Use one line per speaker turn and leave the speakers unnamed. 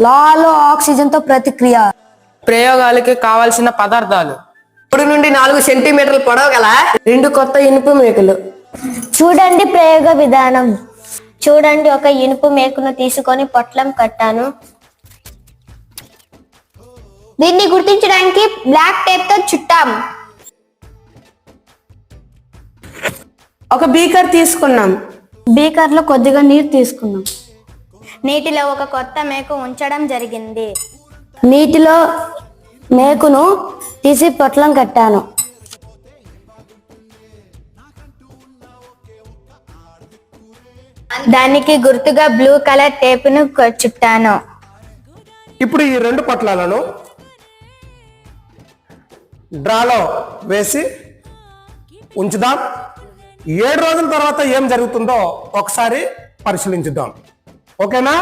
లాలో oxygen తో ప్రతిక్రియ.
ప్రయోగాలకి కావలసిన పదార్థాలు
3 నుండి 4 సెంటీమీటర్ల పొడవు గల 2 కొత్త ఇనుప మేకులు.
చూడండి ప్రయోగ విధానం. చూడండి, ఒక ఇనుపు మేకును తీసుకొని పొట్లం కట్టాను. దీన్ని గుర్తించడానికి బ్లాక్ టేప్ తో చుట్టాం.
ఒక బీకర్ తీసుకున్నాం. బీకర్ లో కొద్దిగా నీరు తీసుకున్నాం.
నీటిలో ఒక కొత్త మేకు ఉంచడం జరిగింది.
నీటిలో మేకును తీసి పొట్లం కట్టాను.
దానికి గుర్తుగా బ్లూ కలర్ టేపును చుట్టాను.
ఇప్పుడు ఈ 2 పొట్లాలను డ్రాలో వేసి ఉంచుదాం. 7 రోజుల తర్వాత ఏం జరుగుతుందో ఒకసారి పరిశీలించుదాం. ఓకేనా?